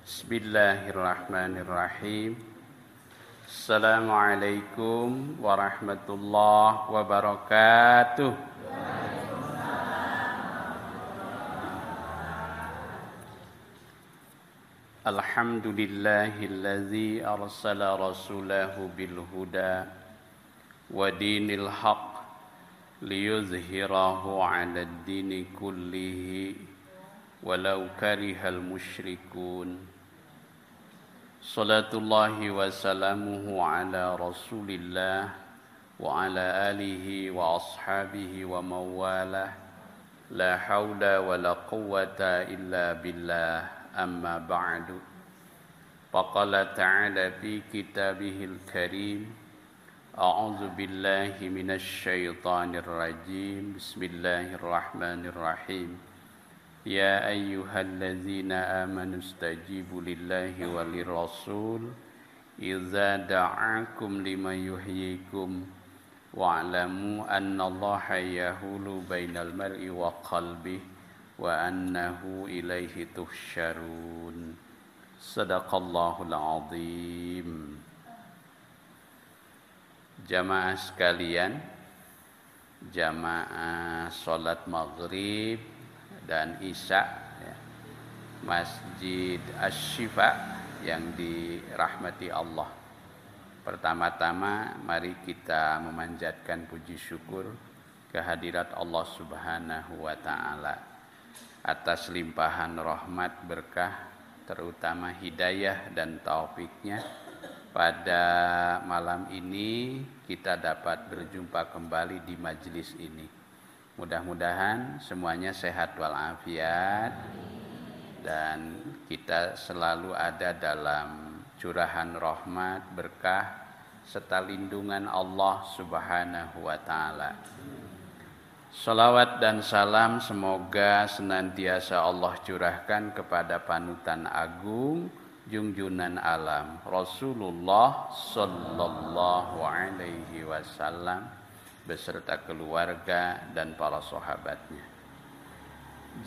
Bismillahirrahmanirrahim. Assalamualaikum warahmatullahi wabarakatuh. Alhamdulillahillazi arsala rasulahu bilhuda wa dinil haq liyuzhirahu 'alad dini kullihi walau karihal musyrikun. Salatullahi wa salamuhu ala rasulillah wa ala alihi wa ashabihi wa mawalah. La hawla wa la quwwata illa billah, amma ba'du. Faqala ta'ala fi kitabihil karim, a'udzu billahi minasy syaithanir rajim. Bismillahirrahmanirrahim. Ya ayyuhallazina amanu istajibu lillahi walirrasul idza da'akum lima yuhyikum wa'lamu annallaha yahulu bainal mar'i wa qalbihi wa annahu ilaihi tuhsyarun. Sadaqallahul azim. Jamaah sekalian, jamaah salat maghrib dan isya ya, Masjid Asy-Syifa yang dirahmati Allah. Pertama-tama mari kita memanjatkan puji syukur kehadirat Allah Subhanahu wa taala atas limpahan rahmat berkah, terutama hidayah dan taufiknya. Pada malam ini kita dapat berjumpa kembali di majelis ini. Mudah-mudahan semuanya sehat walafiat dan kita selalu ada dalam curahan rahmat, berkah serta lindungan Allah Subhanahu wa taala. Salawat dan salam semoga senantiasa Allah curahkan kepada panutan agung, junjunan alam, Rasulullah sallallahu alaihi wasallam beserta keluarga dan para sahabatnya.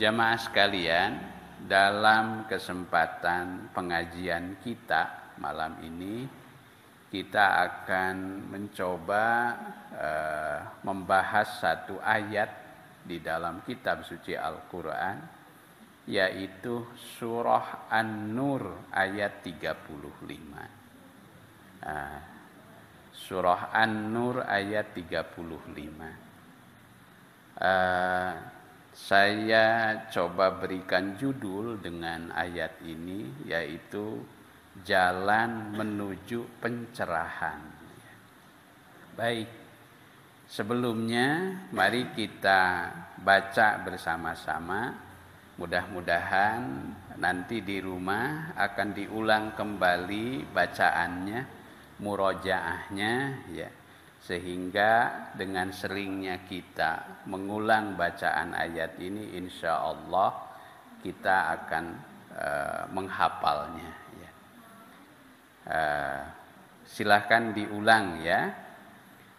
Jamaah sekalian, dalam kesempatan pengajian kita malam ini, kita akan mencoba membahas satu ayat di dalam kitab suci Al-Quran, yaitu surah An-Nur ayat 35. Surah An-Nur ayat 35. Saya coba berikan judul dengan ayat ini, yaitu Jalan Menuju Pencerahan. Baik, sebelumnya mari kita baca bersama-sama. Mudah-mudahan nanti di rumah akan diulang kembali bacaannya, murojaahnya ya, sehingga dengan seringnya kita mengulang bacaan ayat ini, insya Allah kita akan menghafalnya ya. Silahkan diulang ya.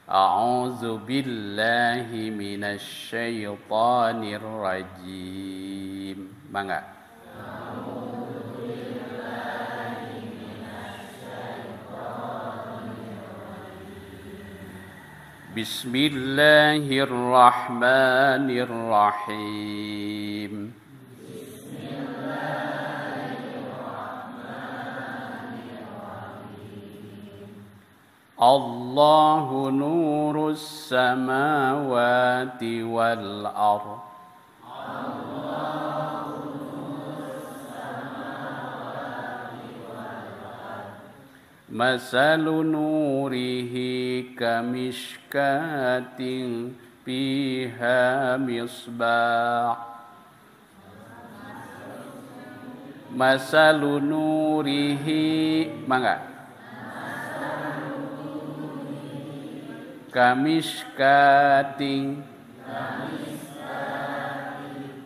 A'udzu billahi minasy syaithanir rajim. Mangga. Bismillahirrahmanirrahim. Allahu nurus samawati wal ardh. Masalu nurihi kamishkatin fiha misbah. Masalu nurihi, mangga. Kamishkatin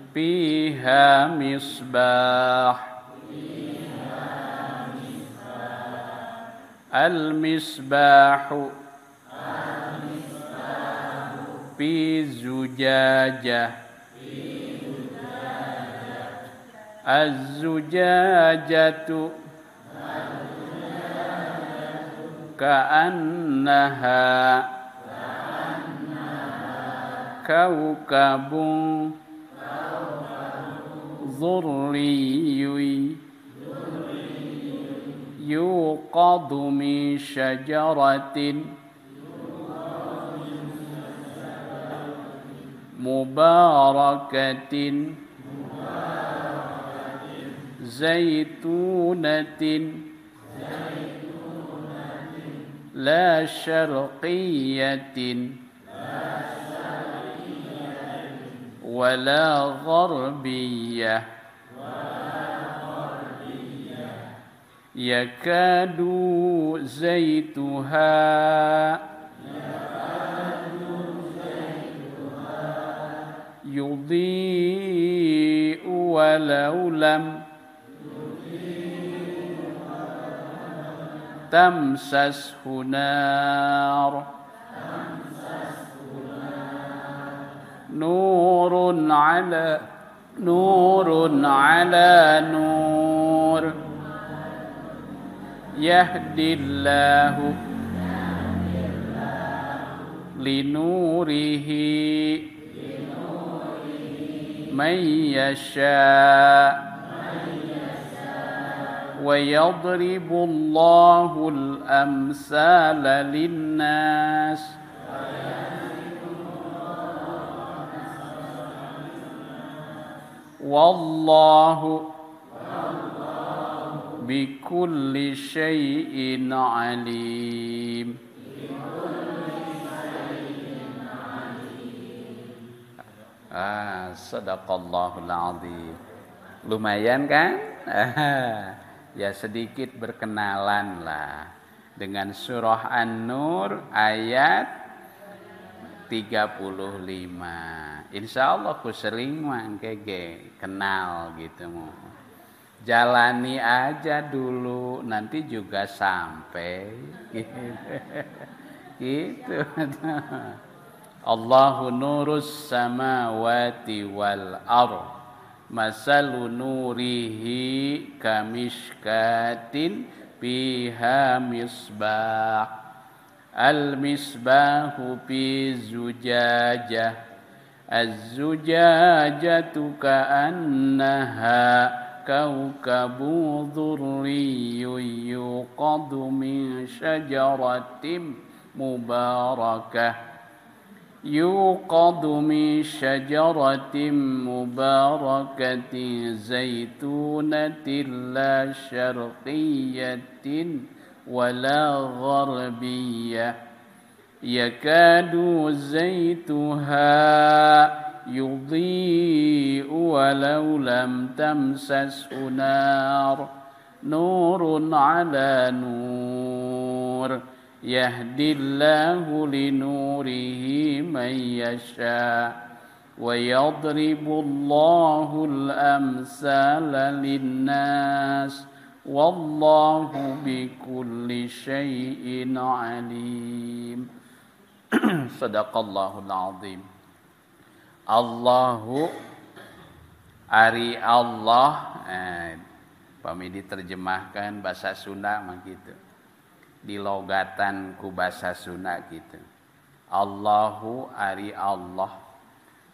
fiha misbah. Al-misbahu fi zujajah Az-zujajatu ka'annaha kaukabun dhurriyyun yuqadu min syajaratin mubarakatin zaitunatin la syarqiyatin wala gharbiyah yakadu zaituha yudhi'u walau lam tamsashu nar nurun ala nur yahdillahu linurihi man yasha wa yadribu Allahu al-amsala linnas wallahu bikulli syai'in alim. Sadaqallahul azim. Lumayan kan? Ya sedikit berkenalan lah dengan surah An-Nur ayat 35. Insyaallah ku sering mangkege kenal gitu mau. Jalani aja dulu nanti juga sampai gitu. Allahu nurus samawati wal ardh masalu nurihi kamishkatin fiha misbah al misbahu fi zujajah az-zujajatu ka'annaha kaukabu dhurriyyun yuqadu min syajaratin mubarakah yuqadu min syajaratin mubarakatin zaitunatin la syarqiyatin wala gharbiyah yakadu zaituha yudhi'u walau lam tamsashu nar nurun ala nur yahdillahu linurihi man yasha wa yadribu Allahu al-amsala linnas wallahu bikulli syai'in alim. Sadaqallahul azim. Allahu ari Allah pami diterjemahkan bahasa Sunda mah gitu. Dilogatan ku bahasa Sunda gitu. Allahu ari Allah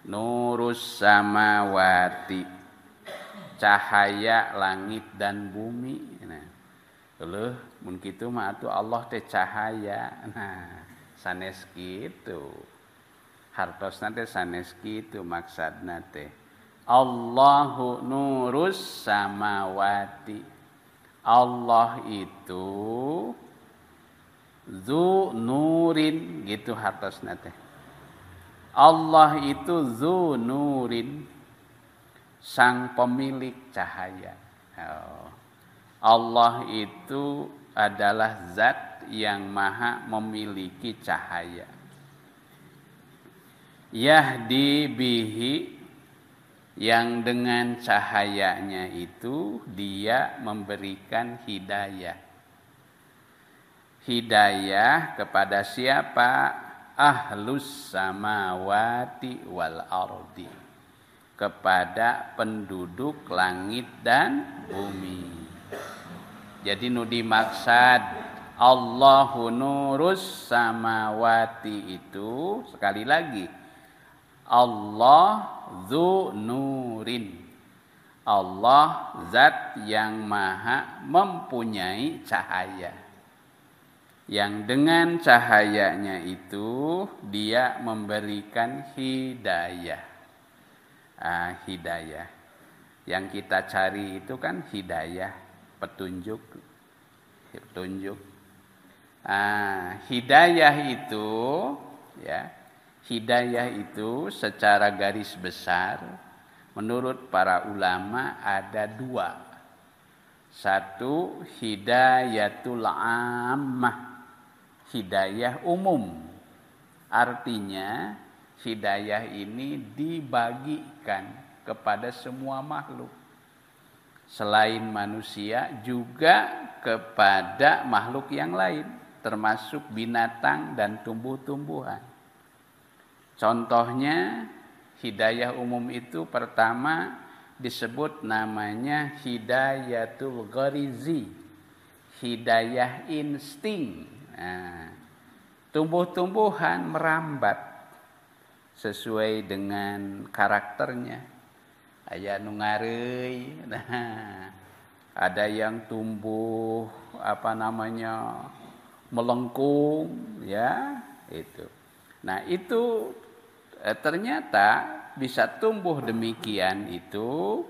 nurus samawati cahaya langit dan bumi. Nah, eueuh mun kitu mah atuh Allah teh cahaya. Nah, sanes kitu. Hartosna teh sanes kitu maksudna teh. Allahu nurus samawati. Allah itu zu nurin gitu hartosna teh. Allah itu zu nurin sang pemilik cahaya. Allah itu adalah zat yang maha memiliki cahaya. Yahdi bihi yang dengan cahayanya itu dia memberikan hidayah. Hidayah kepada siapa? Ahlus samawati wal ardi. kepada penduduk langit dan bumi. Jadi nu dimaksud Allahu nurus samawati itu sekali lagi Allah dzu nurin. Allah zat yang maha mempunyai cahaya. Yang dengan cahayanya itu dia memberikan hidayah. Hidayah. Yang kita cari itu kan hidayah, petunjuk. Hidayah itu ya, hidayah itu secara garis besar menurut para ulama ada dua. Satu, hidayatul ammah, hidayah umum. Artinya hidayah ini dibagikan kepada semua makhluk. Selain manusia juga kepada makhluk yang lain, termasuk binatang dan tumbuh-tumbuhan. Contohnya hidayah umum itu pertama disebut namanya hidayatul gharizi, hidayah insting. Tumbuh-tumbuhan merambat sesuai dengan karakternya. Aya nu ngareuy, ada yang tumbuh melengkung, ya itu. Nah itu ternyata bisa tumbuh demikian itu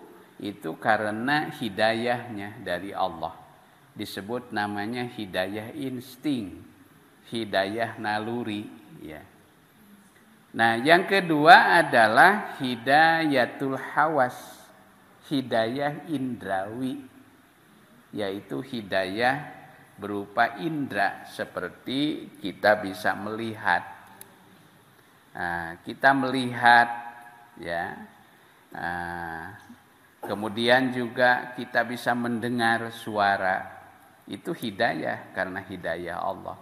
karena hidayahnya dari Allah. Disebut namanya hidayah insting, hidayah naluri, ya. Nah, yang kedua adalah hidayatul hawas, hidayah indrawi, yaitu hidayah berupa indra seperti kita bisa melihat. Kita melihat, ya. Kemudian juga kita bisa mendengar suara. Itu hidayah karena hidayah Allah.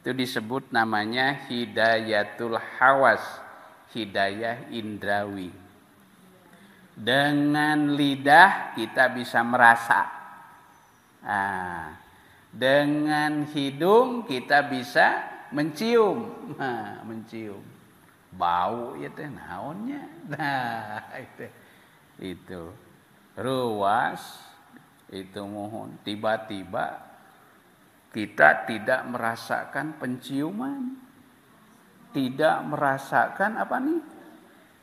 Itu disebut namanya hidayatul hawas, hidayah indrawi. Dengan lidah kita bisa merasa. Dengan hidung kita bisa mencium. Mencium. Bau ya teh naonnya. Nah, itu. Ruas itu mohon tiba-tiba kita tidak merasakan penciuman, tidak merasakan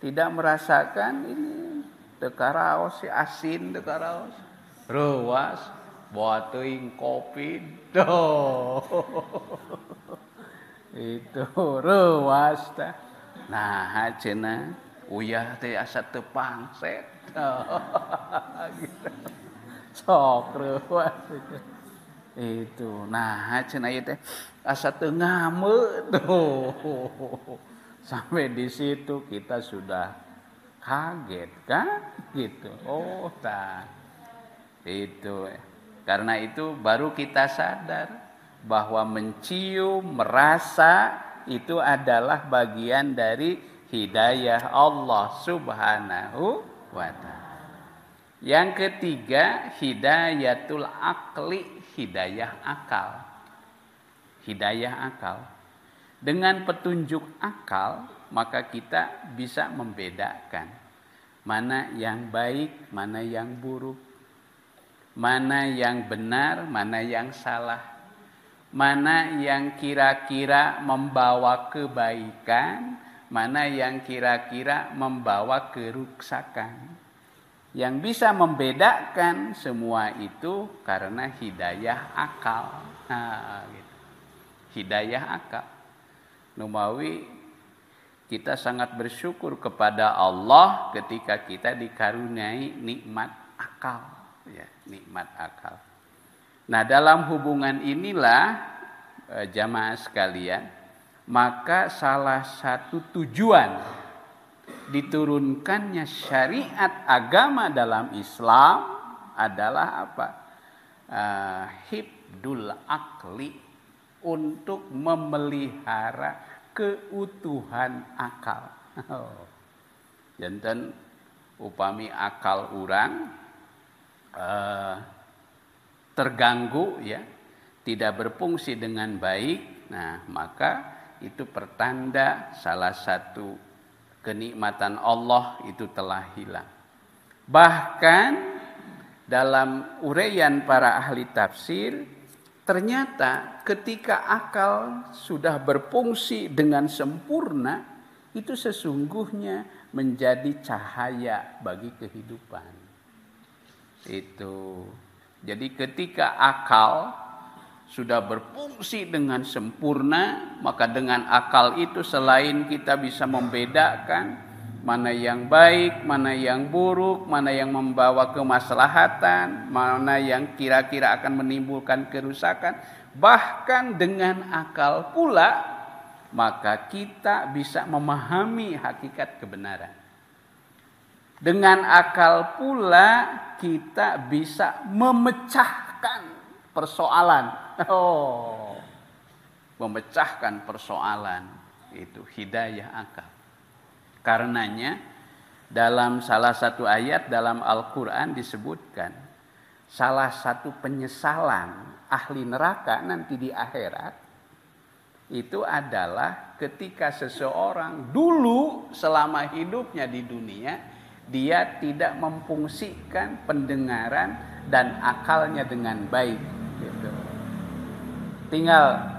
tidak merasakan ini dekaraos si asin dekaraos, ruas buat teuing kopi, itu ruas tah. Nah cenah uyah teh asa teu pangset, gitu. Sok ruas itu. Nah cenah ieu teh asa teu ngame tuh. Sampai di situ kita sudah kaget kan gitu. Oh tah. Itu. Karena itu baru kita sadar bahwa mencium, merasa itu adalah bagian dari hidayah Allah Subhanahu wa ta'ala. Yang ketiga, hidayatul akli, hidayah akal. Hidayah akal. Dengan petunjuk akal, maka kita bisa membedakan mana yang baik, mana yang buruk, mana yang benar, mana yang salah, mana yang kira-kira membawa kebaikan, mana yang kira-kira membawa kerusakan. Yang bisa membedakan semua itu karena hidayah akal. Nah, gitu. Hidayah akal. Numawi kita sangat bersyukur kepada Allah ketika kita dikaruniai nikmat akal, ya, nikmat akal. Nah, dalam hubungan inilah jamaah sekalian, maka salah satu tujuan diturunkannya syariat agama dalam Islam adalah apa? Hibdul akli, untuk memelihara keutuhan akal. Janten upami akal orang terganggu ya, tidak berfungsi dengan baik, nah maka itu pertanda salah satu kenikmatan Allah itu telah hilang. Bahkan dalam uraian para ahli tafsir, ternyata ketika akal sudah berfungsi dengan sempurna, itu sesungguhnya menjadi cahaya bagi kehidupan. Itu. Jadi ketika akal sudah berfungsi dengan sempurna, maka dengan akal itu selain kita bisa membedakan mana yang baik, mana yang buruk, mana yang membawa kemaslahatan, mana yang kira-kira akan menimbulkan kerusakan, bahkan dengan akal pula, maka kita bisa memahami hakikat kebenaran. Dengan akal pula kita bisa memecahkan persoalan. Memecahkan persoalan itu hidayah akal. Karenanya dalam salah satu ayat dalam Al-Quran disebutkan salah satu penyesalan ahli neraka nanti di akhirat itu adalah ketika seseorang dulu selama hidupnya di dunia dia tidak memfungsikan pendengaran dan akalnya dengan baik gitu. Tinggal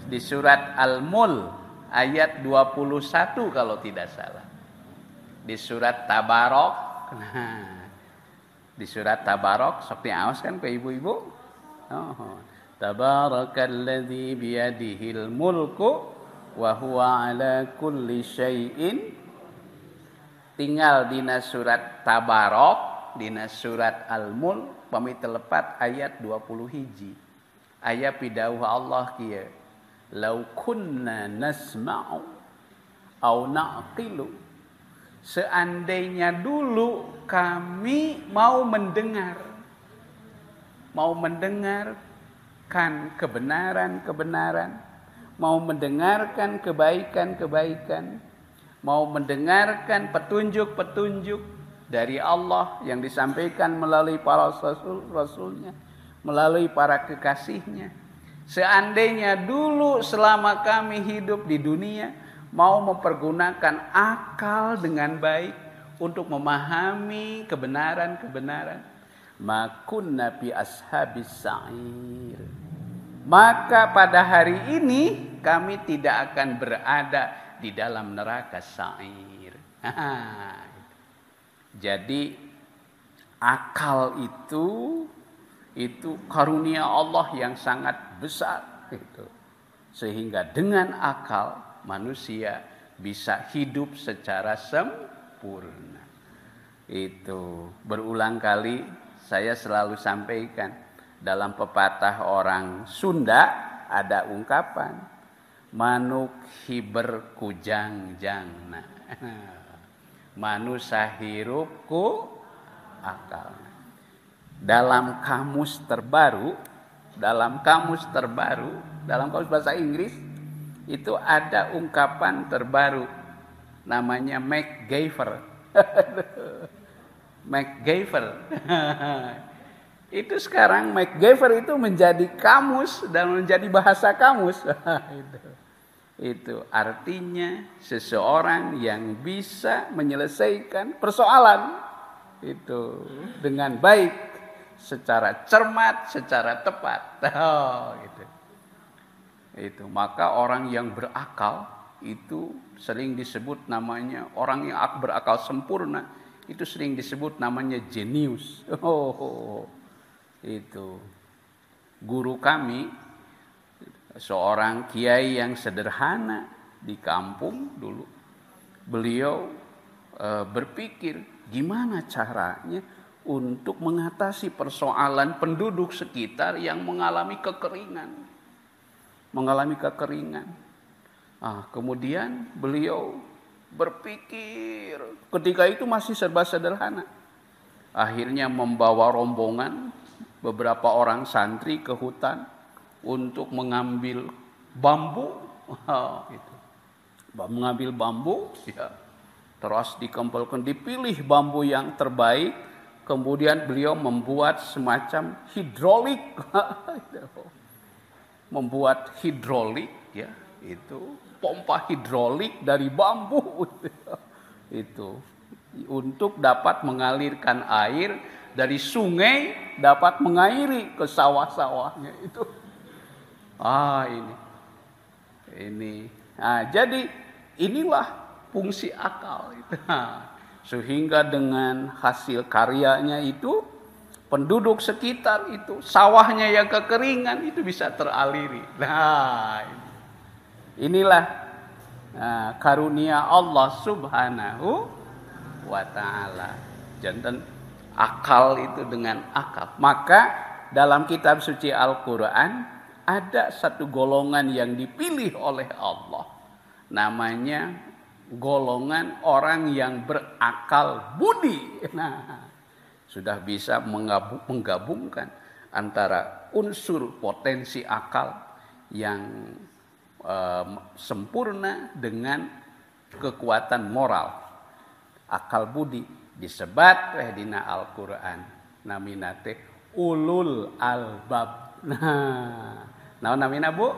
di surat Al-Mulk ayat 21 kalau tidak salah. Di surat Tabarok. Nah, di surat Tabarok sok diaos kan ke ibu-ibu? Oh. Tabarakalladzi biyadihil mulku wa huwa ala kulli syai'in. Tinggal dina surat Tabarok, dina surat Al-Mulk pami telepat ayat 20 hiji. Aya pidauh Allah kieu. Lau kunna nasma'u au na'qilu. Seandainya dulu kami mau mendengarkan kebenaran-kebenaran, mau mendengarkan kebaikan-kebaikan, mau mendengarkan petunjuk-petunjuk dari Allah yang disampaikan melalui para rasul-rasulnya, melalui para kekasihnya. Seandainya dulu selama kami hidup di dunia mau mempergunakan akal dengan baik untuk memahami kebenaran-kebenaran, makunna fi ashabis sa'ir. Maka pada hari ini kami tidak akan berada di dalam neraka sa'ir. Jadi akal itu karunia Allah yang sangat besar itu. Sehingga dengan akal manusia bisa hidup secara sempurna. Itu berulang kali saya selalu sampaikan dalam pepatah orang Sunda ada ungkapan manuk hiber kujangjangna. Manusia hirup ku akal. Dalam kamus bahasa Inggris itu ada ungkapan terbaru namanya MacGyver. MacGyver. Itu sekarang MacGyver itu menjadi kamus dan menjadi bahasa kamus. Itu artinya seseorang yang bisa menyelesaikan persoalan itu dengan baik, secara cermat, secara tepat. Gitu. Itu maka orang yang berakal itu sering disebut namanya orang yang berakal sempurna itu sering disebut namanya jenius. Itu guru kami seorang kiai yang sederhana di kampung dulu. Beliau berpikir gimana caranya untuk mengatasi persoalan penduduk sekitar yang mengalami kekeringan. Kemudian beliau berpikir ketika itu masih serba sederhana. Akhirnya membawa rombongan beberapa orang santri ke hutan untuk mengambil bambu. Mengambil bambu, ya. Terus dikumpulkan, dipilih bambu yang terbaik, kemudian beliau membuat semacam hidrolik. Membuat hidrolik, ya, itu pompa hidrolik dari bambu. Itu untuk dapat mengalirkan air dari sungai, dapat mengairi ke sawah-sawahnya itu. Ini. Nah, jadi inilah fungsi akal. Sehingga dengan hasil karyanya itu, penduduk sekitar itu, sawahnya yang kekeringan itu bisa teraliri. Nah, inilah karunia Allah Subhanahu wa ta'ala. Jantan akal itu dengan akal. Maka dalam kitab suci Al-Quran ada satu golongan yang dipilih oleh Allah. Namanya golongan orang yang berakal budi. Nah, sudah bisa menggabungkan antara unsur potensi akal yang sempurna dengan kekuatan moral. Akal budi disebat dina Al-Quran naminate ulul albab. Nah namina Bu?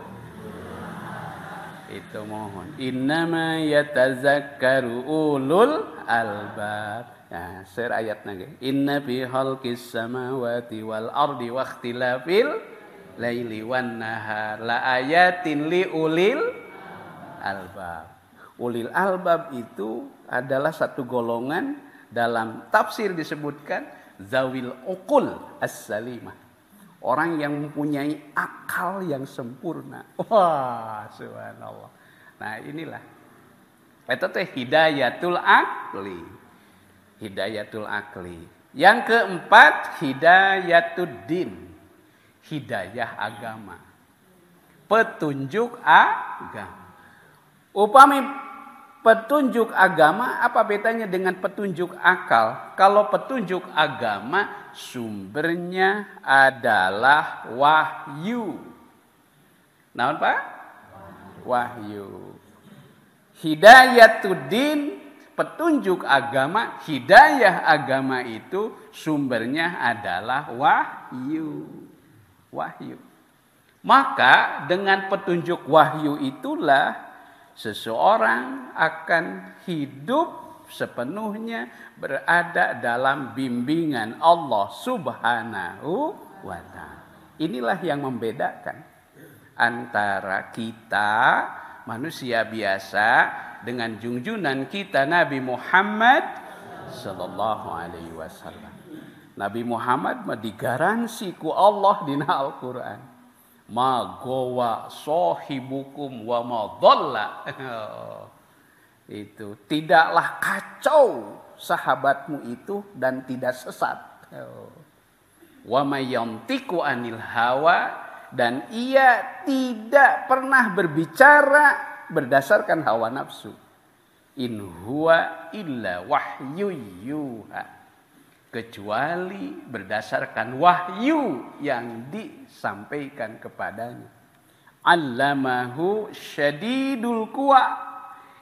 Itu mohon. Innama yatazakkaru ulul albab. Nah, share ayat lagi. Inna fi khalqis samawati wal ardi wa ikhtilafil laili wan nahar la ayatin li ulil albab. Ulil albab itu adalah satu golongan, dalam tafsir disebutkan zawil uqul as-salimah. Orang yang mempunyai akal yang sempurna. Wah, subhanallah. Nah, inilah. Itu teh hidayatul akli. Hidayatul akli. Yang keempat, hidayatud din. Hidayah agama. Petunjuk agama. Upami petunjuk agama, apa bedanya dengan petunjuk akal? Kalau petunjuk agama, sumbernya adalah wahyu. Naon Pak? Wahyu. Hidayatuddin, petunjuk agama, hidayah agama itu sumbernya adalah wahyu. Wahyu. Maka dengan petunjuk wahyu itulah seseorang akan hidup sepenuhnya berada dalam bimbingan Allah Subhanahu wa ta'ala. Inilah yang membedakan antara kita manusia biasa dengan junjunan kita Nabi Muhammad sallallahu alaihi wasallam. Nabi Muhammad digaransi ku Allah dina Al-Qur'an. Ma gowa sohibukum wa ma dhalla. Itu tidaklah kacau sahabatmu itu dan tidak sesat. Wa may yantiqu anil hawa, dan ia tidak pernah berbicara berdasarkan hawa nafsu. In huwa illa wahyu yuha, kecuali berdasarkan wahyu yang disampaikan kepadanya. Allamahu syadidul quwa,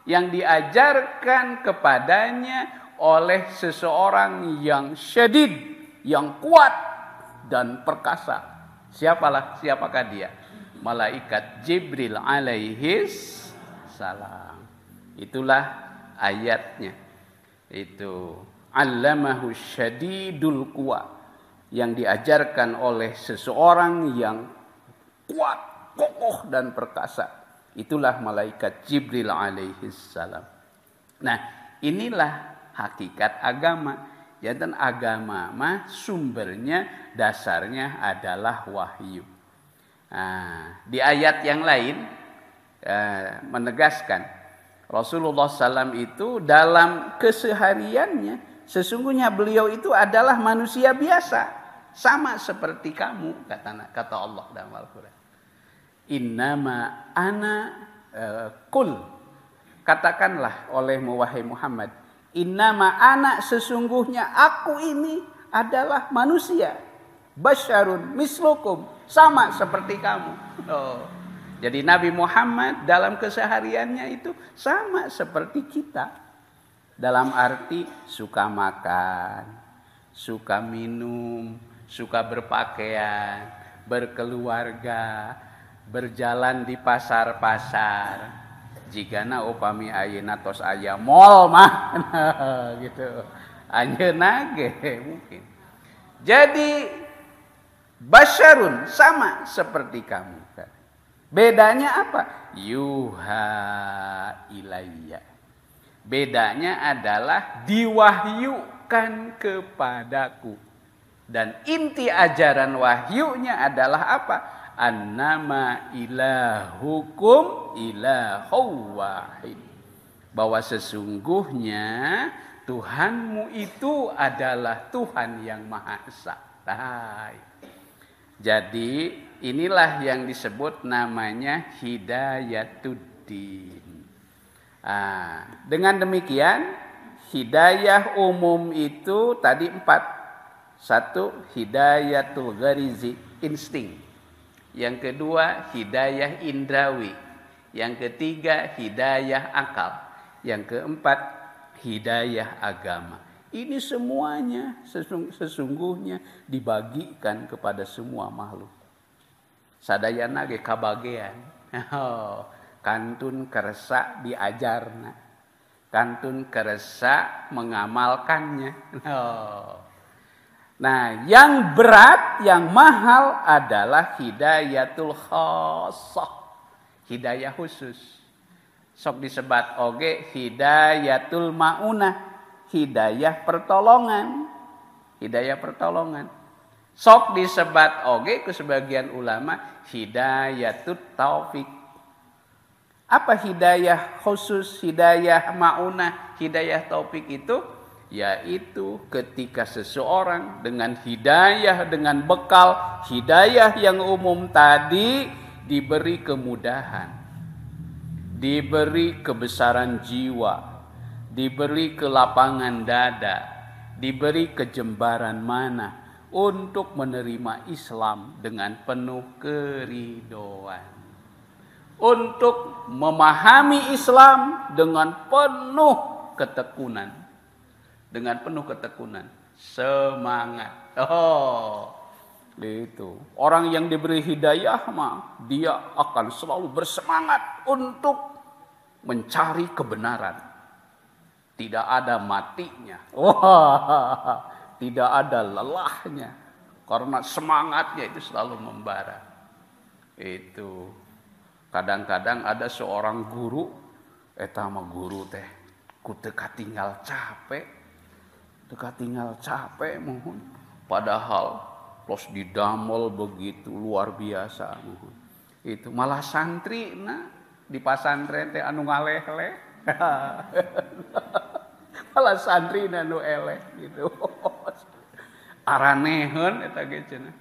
yang diajarkan kepadanya oleh seseorang yang syadid, yang kuat dan perkasa. Siapakah dia? Malaikat Jibril alaihis salam. Itulah ayatnya. Itu allamahu syadidul quwa, yang diajarkan oleh seseorang yang kuat, kokoh dan perkasa. Itulah malaikat Jibril alaihi salam. Nah, inilah hakikat agama. Dan agama mah sumbernya, dasarnya adalah wahyu. Nah, di ayat yang lain menegaskan Rasulullah SAW itu dalam kesehariannya sesungguhnya beliau itu adalah manusia biasa, sama seperti kamu, kata Allah dalam Al-Quran. Innama ana kul, katakanlah olehmu wahai Muhammad, innama ana, sesungguhnya aku ini adalah manusia, basyarun mislukum, sama seperti kamu. Jadi Nabi Muhammad dalam kesehariannya itu sama seperti kita. Dalam arti suka makan, suka minum, suka berpakaian, berkeluarga, berjalan di pasar-pasar. Jigana upami ayeuna tos aya mall mah gitu. Anjeunna ge mungkin. Jadi basyarun sama seperti kamu. Bedanya apa? Yuha ilayya. Bedanya adalah diwahyukan kepadaku. Dan inti ajaran wahyunya adalah apa? Annama ilahukum ilahu wahid. Bahwa sesungguhnya Tuhanmu itu adalah Tuhan yang Maha Esa. Jadi inilah yang disebut namanya hidayatuddin. Dengan demikian hidayah umum itu tadi 4. 1 hidayatul gharizi, insting. Yang kedua hidayah indrawi. Yang ketiga hidayah akal. Yang keempat hidayah agama. Ini semuanya sesungguhnya dibagikan kepada semua makhluk. Sadayana ge kabagean. Kantun kersa diajarna. Kantun kersa mengamalkannya. Nah, yang berat, yang mahal adalah hidayatul khassah. Hidayah khusus. Sok disebat oge hidayatul maunah. Hidayah pertolongan. Hidayah pertolongan. Sok disebat oge ke sebagian ulama hidayatut taufik. Apa hidayah khusus, hidayah maunah, hidayah taufik itu? Yaitu ketika seseorang dengan hidayah, dengan bekal hidayah yang umum tadi diberi kemudahan, diberi kebesaran jiwa, diberi kelapangan dada, diberi kejembaran mana untuk menerima Islam dengan penuh keridoan, untuk memahami Islam dengan penuh ketekunan. Dengan penuh ketekunan, semangat. Itu. Orang yang diberi hidayah mah dia akan selalu bersemangat untuk mencari kebenaran. Tidak ada matinya. Tidak ada lelahnya. Karena semangatnya itu selalu membara. Itu. Kadang-kadang ada seorang guru, eta mah guru teh ku teu katinggal capek. Mohon. Padahal los didamel begitu luar biasa mohon. Itu malah santri di pasantren teh anu ngaleh-leh. Malah santri anu eleh gitu. Araneheun eta ge cenah.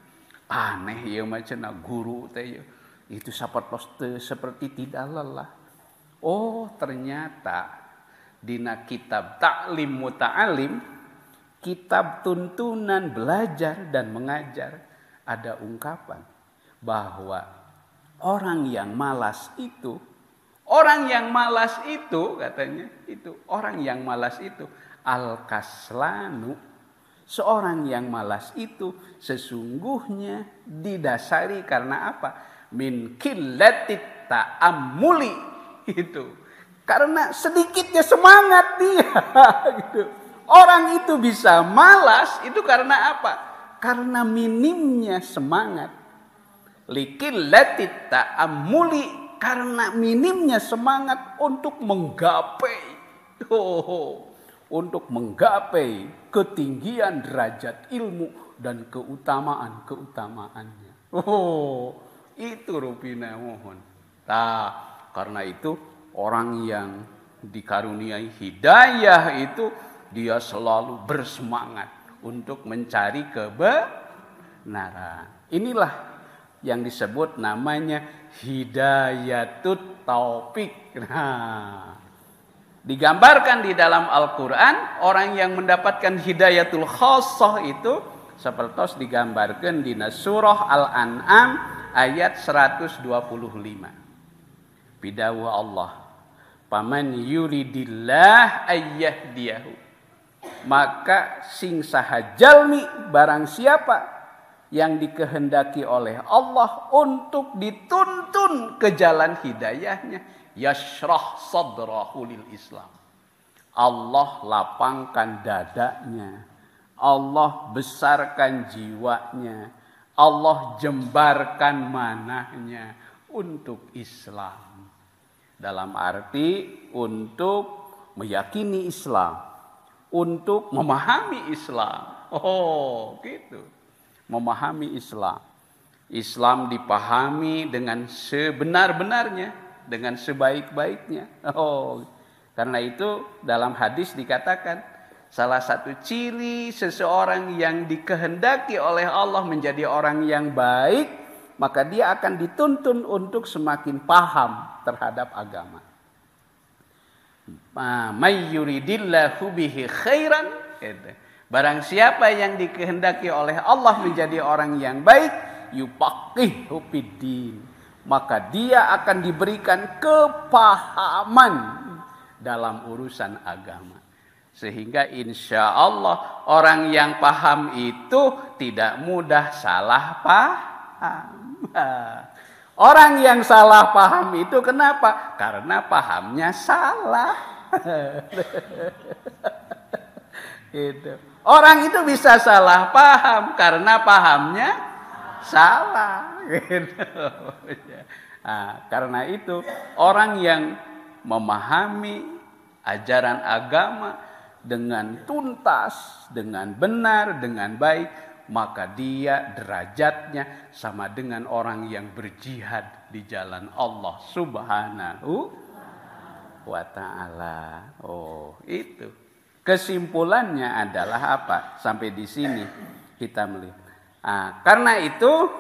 Aneh ieu mah cenah guru teh ieu. Itu sapertos teu seperti tidak lelah. Oh, ternyata dina kitab Ta'lim Muta'alim, kitab tuntunan belajar dan mengajar, ada ungkapan bahwa orang yang malas itu katanya, itu orang yang malas itu al-kaslanu, seorang yang malas itu sesungguhnya didasari karena apa? Min qillatit ta'ammuli, itu karena sedikitnya semangat dia gitu. Orang itu bisa malas itu karena apa? Karena minimnya semangat. Liqillatit ta'ammuli, karena minimnya semangat untuk menggapai ketinggian derajat ilmu dan keutamaan-keutamaannya. Itu rupina mohon. Karena itu orang yang dikaruniai hidayah itu dia selalu bersemangat untuk mencari kebenaran. Inilah yang disebut namanya hidayatut taufik. Digambarkan di dalam Al-Quran, orang yang mendapatkan hidayatul khassah itu seperti digambarkan di surah Al-An'am ayat 125. Bidawa Allah, Paman yuridillah ayyahdiyahu. Maka sing saha jalmi barang siapa yang dikehendaki oleh Allah untuk dituntun ke jalan hidayahnya, yashrah sadrahu lil Islam. Allah lapangkan dadanya, Allah besarkan jiwanya, Allah jembarkan manahnya untuk Islam. Dalam arti untuk meyakini Islam, untuk memahami Islam. Oh, gitu. Memahami Islam. Islam dipahami dengan sebenar-benarnya, dengan sebaik-baiknya. Oh, karena itu dalam hadis dikatakan salah satu ciri seseorang yang dikehendaki oleh Allah menjadi orang yang baik, maka dia akan dituntun untuk semakin paham terhadap agama. May yuridillahu bihi khairan, barang siapa yang dikehendaki oleh Allah menjadi orang yang baik, yufaqihu fiddin, maka dia akan diberikan kepahaman dalam urusan agama. Sehingga insya Allah orang yang paham itu tidak mudah salah paham. Orang yang salah paham itu kenapa? Karena pahamnya salah. Gitu. Orang itu bisa salah paham karena pahamnya salah. Gitu. Nah, karena itu orang yang memahami ajaran agama dengan tuntas, dengan benar, dengan baik, maka dia derajatnya sama dengan orang yang berjihad di jalan Allah Subhanahu wa ta'ala. Oh, itu. Kesimpulannya adalah apa? Sampai di sini kita melihat. Karena itu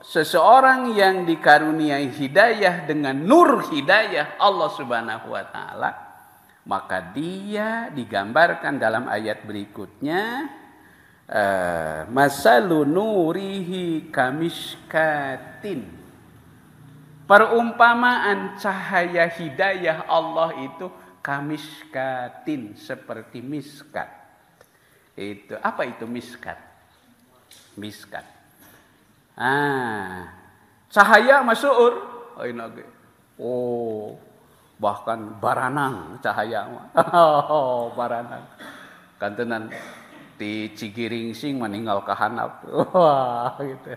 seseorang yang dikaruniai hidayah dengan nur hidayah Allah Subhanahu wa ta'ala, maka dia digambarkan dalam ayat berikutnya, masalu nurihi kamishkatin. Perumpamaan cahaya hidayah Allah itu kamishkatin, seperti miskat. Itu apa itu miskat? Miskat. Cahaya masuur. Oh, bahkan baranang cahaya. Oh, baranang. Kantenan di Cigiring sing meninggal ke handap. Wah, gitu.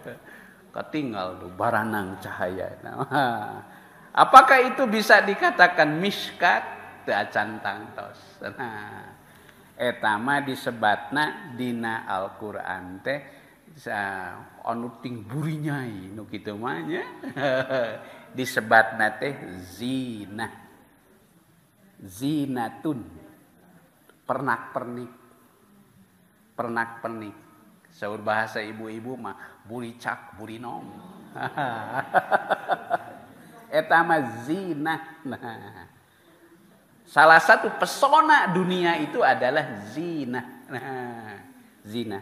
Ketinggal tuh baranang cahaya. Apakah itu bisa dikatakan miskat? Teu acan tangtos. Eta mah disebatna dina Al-Qur'an teh anu ting burinyai nu kitu mah nya. Disebatna teh zina. Zinatun. Pernak-pernik. Pernak-pernik. Saur bahasa ibu-ibu mah buricak, burinom. Eta mah zina. Salah satu pesona dunia itu adalah zina. Zina.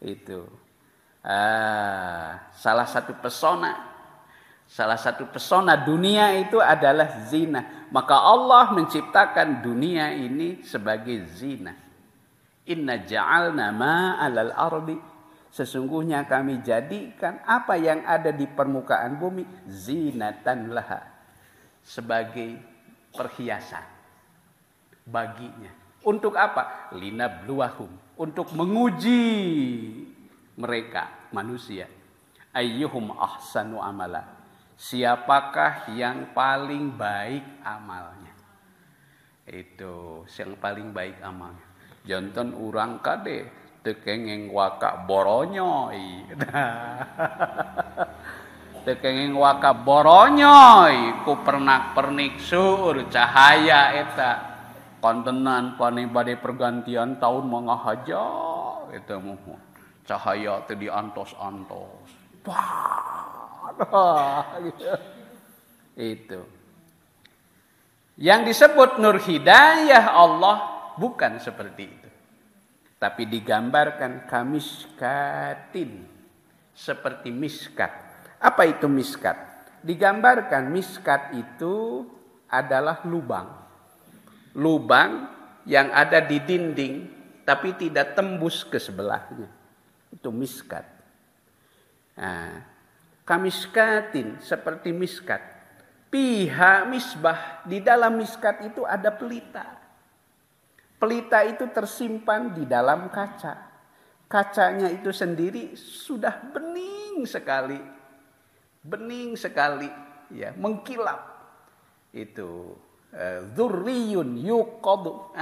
Itu. Salah satu pesona dunia itu adalah zina. Maka Allah menciptakan dunia ini sebagai zina. Inna ja'alna ma'alal ardi, sesungguhnya kami jadikan apa yang ada di permukaan bumi zinatan laha, sebagai perhiasan baginya. Untuk apa? Linabluwahum, untuk menguji mereka manusia. Ayyuhum ahsanu amala, siapakah yang paling baik amalnya. Itu yang paling baik amalnya. Jantan urang kade tekengeng waka boronyoy. Tekengeng waka boronyoy ku pernak-pernik sur cahaya eta. Kontenan pane bade pergantian tahun mangahaja eta mah. Cahaya teh diantos-antos. Wah, itu. Yang disebut nur hidayah Allah bukan seperti itu. Tapi digambarkan kamiskatin, seperti miskat. Apa itu miskat? Digambarkan miskat itu adalah lubang. Lubang yang ada di dinding tapi tidak tembus ke sebelahnya. Itu miskat. Nah, kamiskatin, seperti miskat. Piha misbah, di dalam miskat itu ada pelita. Pelita itu tersimpan di dalam kaca. Kacanya itu sendiri sudah bening sekali. Bening sekali, ya, mengkilap. Itu dzurriyun yuqadu.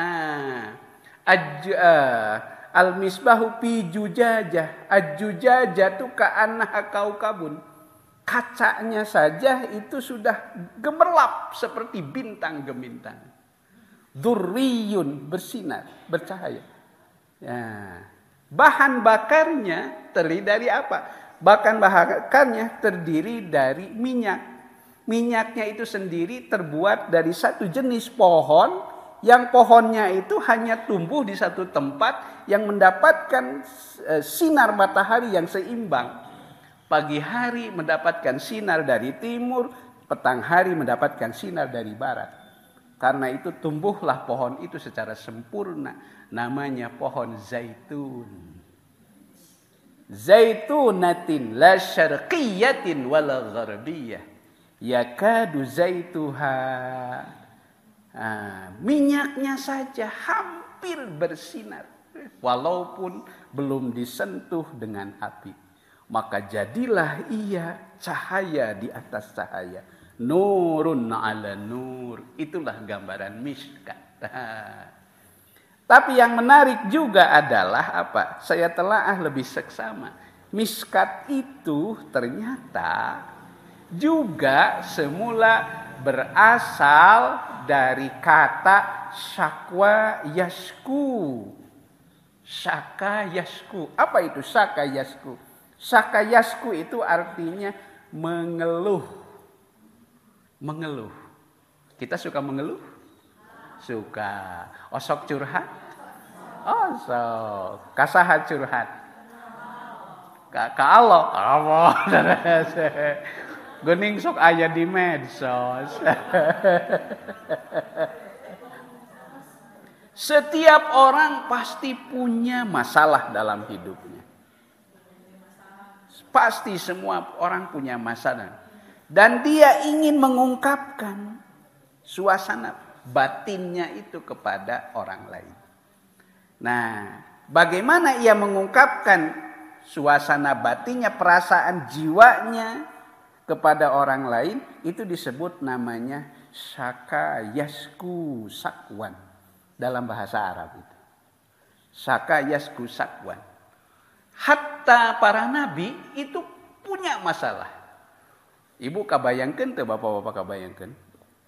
Al-misbahu fi jujajah. Aj-jujajah tu ka'annaha kaukabun. Kacanya saja itu sudah gemerlap seperti bintang gemintang. Dzurriyun, bersinar, bercahaya. Ya. Bahan bakarnya terdiri dari apa? Bahan bakarnya terdiri dari minyak. Minyaknya itu sendiri terbuat dari satu jenis pohon, yang pohonnya itu hanya tumbuh di satu tempat yang mendapatkan sinar matahari yang seimbang. Pagi hari mendapatkan sinar dari timur, petang hari mendapatkan sinar dari barat. Karena itu tumbuhlah pohon itu secara sempurna. Namanya pohon zaitun. Zaitunatin la syarqiyatin wala gharbiyah. Yakadu zaituha. Minyaknya saja hampir bersinar. Walaupun belum disentuh dengan api. Maka jadilah ia cahaya di atas cahaya. Nurun ala nur. Itulah gambaran miskat. Tapi yang menarik juga adalah apa? Saya telaah lebih seksama. Miskat itu ternyata juga semula berasal dari kata syakwa yasku. Syaka yasku. Apa itu syaka yasku? Syaka yasku itu artinya mengeluh. Mengeluh. Kita suka mengeluh? Suka. Osok curhat? Osok. Kasaha curhat? Ka Allah. Allah. Gening sok aya di medsos. Setiap orang pasti punya masalah dalam hidupnya. Pasti semua orang punya masalah. Dan dia ingin mengungkapkan suasana batinnya itu kepada orang lain. Nah, bagaimana ia mengungkapkan suasana batinnya, perasaan jiwanya kepada orang lain, itu disebut namanya syaka yasku sakwan dalam bahasa Arab itu. Syaka yasku sakwan. Hatta para nabi itu punya masalah. Ibu kabayangkeun teu bapak-bapak kabayangkeun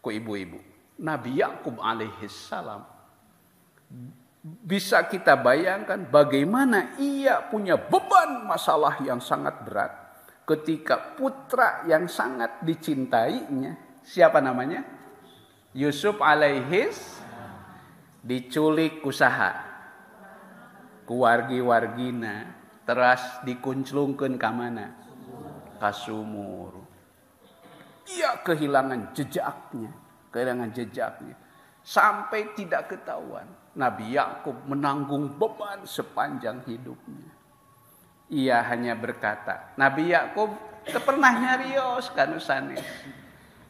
ku ibu-ibu. Nabi Yakub alaihissalam. Bisa kita bayangkan bagaimana ia punya beban masalah yang sangat berat ketika putra yang sangat dicintainya, siapa namanya? Yusuf alaihis, diculik kusaha ku wargi-wargina, terus dikunclungkeun ka mana? Ka sumur. Ia kehilangan jejaknya sampai tidak ketahuan. Nabi Yakub menanggung beban sepanjang hidupnya. Ia hanya berkata, Nabi Yakub teu pernah nyarios kanu sanes.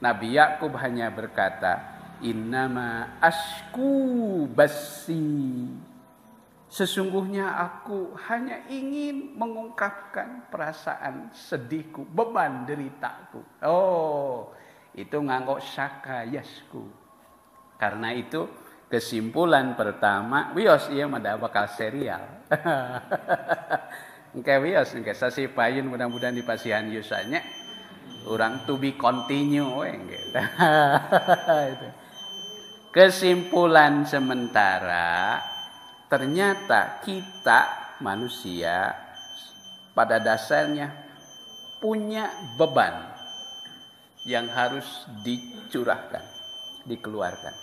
Nabi Yakub hanya berkata, innama asku basi. Sesungguhnya aku hanya ingin mengungkapkan perasaan sedihku, beban deritaku. Oh, itu nganggo syaka yasku. Karena itu kesimpulan pertama, wios ieu mah bakal serial. Engke wios engke sasi payun mudah-mudahan di pasihan yusanya. Urang to be continue we gitu. Kesimpulan sementara, ternyata kita manusia pada dasarnya punya beban yang harus dicurahkan, dikeluarkan.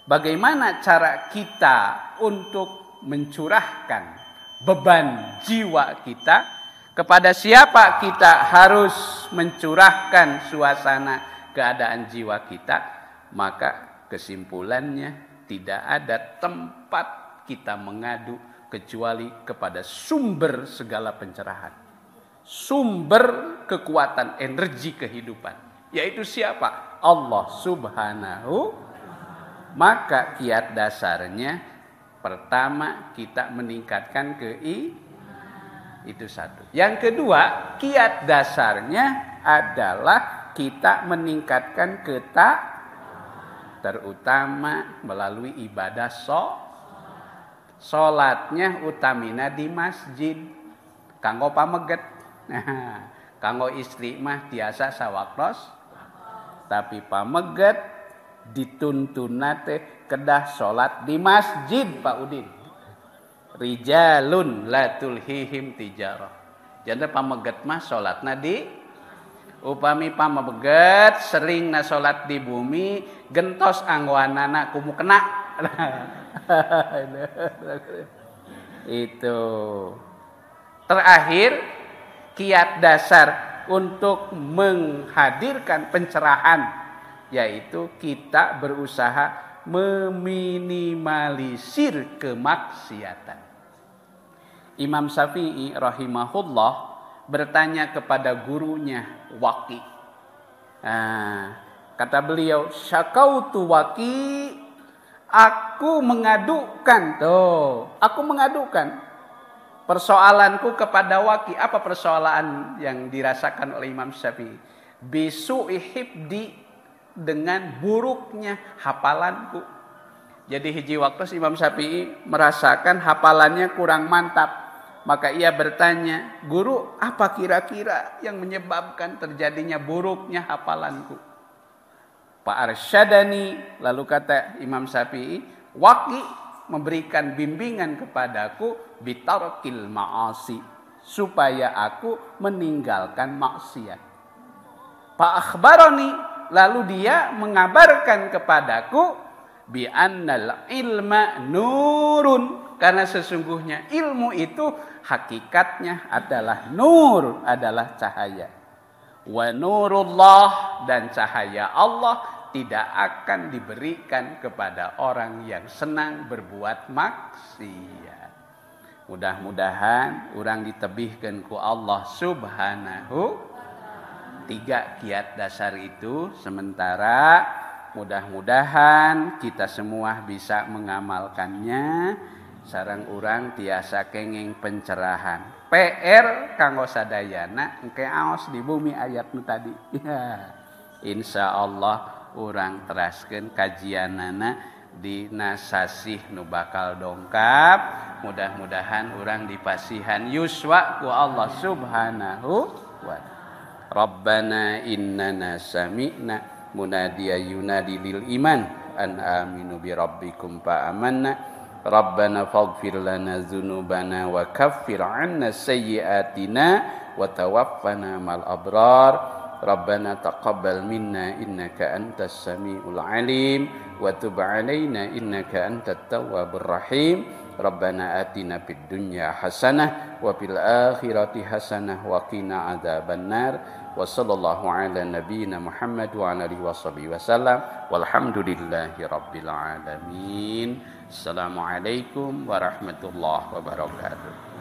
Bagaimana cara kita untuk mencurahkan beban jiwa kita? Kepada siapa kita harus mencurahkan suasana keadaan jiwa kita? maka kesimpulannya tidak ada tempat kita mengadu kecuali kepada sumber segala pencerahan, sumber kekuatan energi kehidupan, yaitu siapa? Allah Subhanahu. Maka kiat dasarnya pertama kita meningkatkan itu satu. Yang kedua, kiat dasarnya adalah kita meningkatkan terutama melalui ibadah sholatnya utamina di masjid. Kanggo pameget. Nah, kanggo istri mah tiasa sawaktos. Tapi pameget dituntuna teh kedah sholat di masjid, Pak Udin. Rijalun la tulhihim tijarah. Jangan pameget mah sholatna di upami pameget sering na sholat di bumi gentos anggoanana kumu kena. Itu. Terakhir, kiat dasar untuk menghadirkan pencerahan, yaitu kita berusaha meminimalisir kemaksiatan. Imam Syafi'i rahimahullah bertanya kepada gurunya Waqi. Kata beliau, syakautu Waqi, aku mengadukan persoalanku kepada Waqi. Apa persoalan yang dirasakan oleh Imam Syafi'i? Bisu'i hifdi, dengan buruknya hafalanku. Jadi hiji waktu Imam Syafi'i merasakan hafalannya kurang mantap. Maka ia bertanya, guru, apa kira-kira yang menyebabkan terjadinya buruknya hafalanku? Pak Arsyadani, lalu kata Imam Syafi'i, Waqi memberikan bimbingan kepadaku bitarkil ma'asi, supaya aku meninggalkan maksiat. Pak Akhbarani, lalu dia mengabarkan kepadaku bi annal ilma nurun, karena sesungguhnya ilmu itu hakikatnya adalah nur, adalah cahaya. Wa nurullah, dan cahaya Allah tidak akan diberikan kepada orang yang senang berbuat maksiat. Mudah-mudahan orang ditebihkan ku Allah Subhanahu. 3 kiat dasar itu, sementara mudah-mudahan kita semua bisa mengamalkannya. Sareng urang tiasa kenging pencerahan. PR kanggo sadayana engke aos di bumi ayat nu tadi. Insya Allah urang teraskeun kajianana dina sasih nu bakal dongkap. Mudah-mudahan urang dipasihan yuswa ku Allah Subhanahu wa ta'ala. Rabbana innana sami'na munadiya yunadi lil iman an aminu bi rabbikum fa amanna. Rabbana faghfir lana dzunubana wa kaffir 'anna sayyi'atina wa tawaffana mal abrar. Rabbana taqabbal minna innaka antas samiul alim wa tub 'alaina innaka antat tawwabur rahim. Rabbana atina fid dunya hasanah wa fil akhirati hasanah wa qina adzabannar. Wa sallallahu ala nabiyyina Muhammad wa ala alihi washabihi wasallam. Walhamdulillahi rabbil alamin. Assalamualaikum warahmatullahi wabarakatuh.